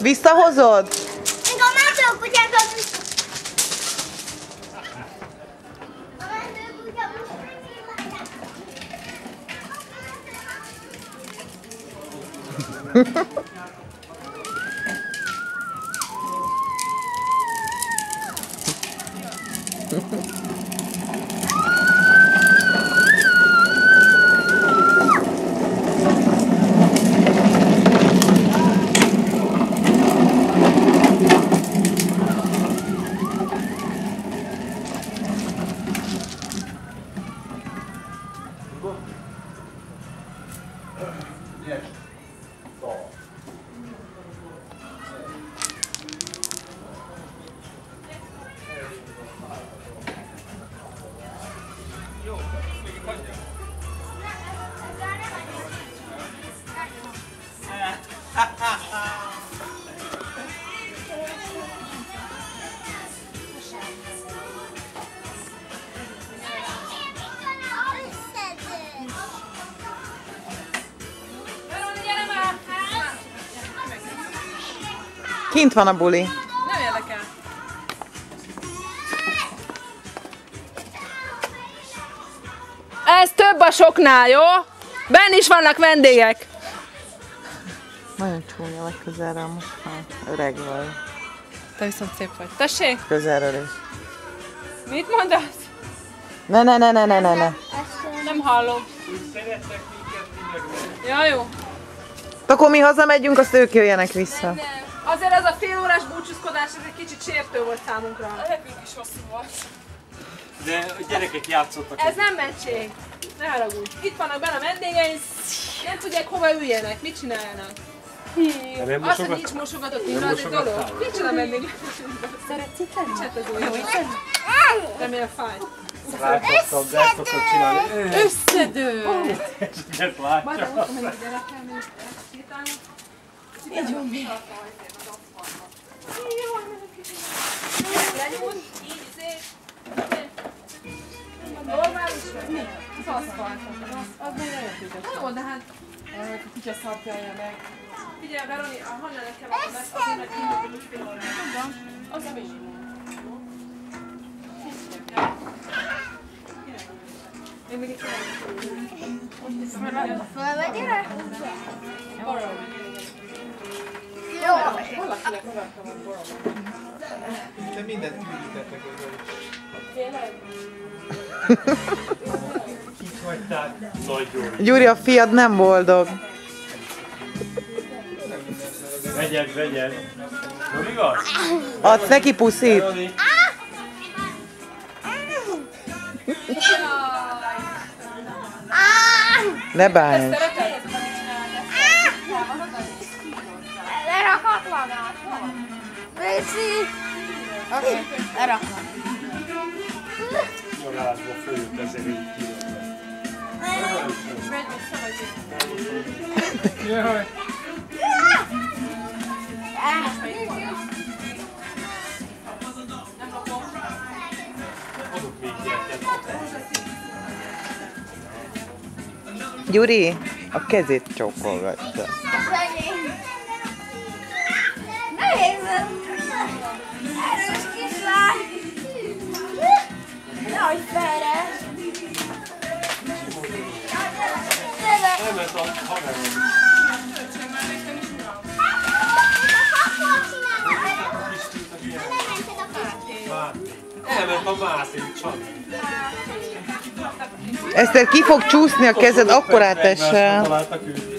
Visszahozod? Még a mentőkutyákat vissza. A mentőkutya Kint van a buli. Nem érdekel. Ez több a soknál, jó? Benn is vannak vendégek. Nagyon csúnya vagy közelről most már. Öreg vagy. Te viszont szép vagy. Tessék? Közelről is. Mit mondasz? Ne. Nem hallom. Ja, jó. Akkor mi hazamegyünk, azt ők jöjjenek vissza. Azért ez a fél órás búcsúzkodás, ez egy kicsit sértő volt számunkra. A repünk is hosszú volt. De a gyerekek játszottak. Ez nem mentség. Ne haragudj. Itt vannak benne a vendégeink, nem tudják hova üljenek, mit csináljanak. Az, hogy nincs mosogatott innen, az egy dolog. Micsoda vendég? Szeretsz itt lenni? Csett az ujjam. Remélem fáj. Rákaptam, de ezt szoktam csinálni. Összedőlt! Ezt látja. Majd a mennyi gyerekkel még sétálunk. Így van még. Lenyúl, így izé. Normális vagy? Mi? Az aszfaltot. Az még nagyon tüzes. Jó, de hát... A kutya szarpjálja meg. Figyelj, Veroni, a hanyának kell a lesz, azért meg így, hogy úgy fél órán. Tudom. Az a még. Én még egy fölvegyél? jó. Valakinek magadta van borom. De mindent küldítettek ezzel. Tényleg? Kik hagyták? Nagy Gyuri. Gyuri, a fiad nem boldog. Vegyed. Nem igaz? Adsz neki puszit? Veroni. Ne bánj. Lerakhat magát. Béci. Oké, lerakhat. Nyolásba följött ezért így kijött. Jaj. Adok még ilyet. Gyuri, a kezét csókolgatja. Nehéz! Erős kislány! Nehogy felre! Elment a haverom. Elment a mászik Csani. Eszter, ki fog csúszni a kezed, akkorát esel. Találtak őt.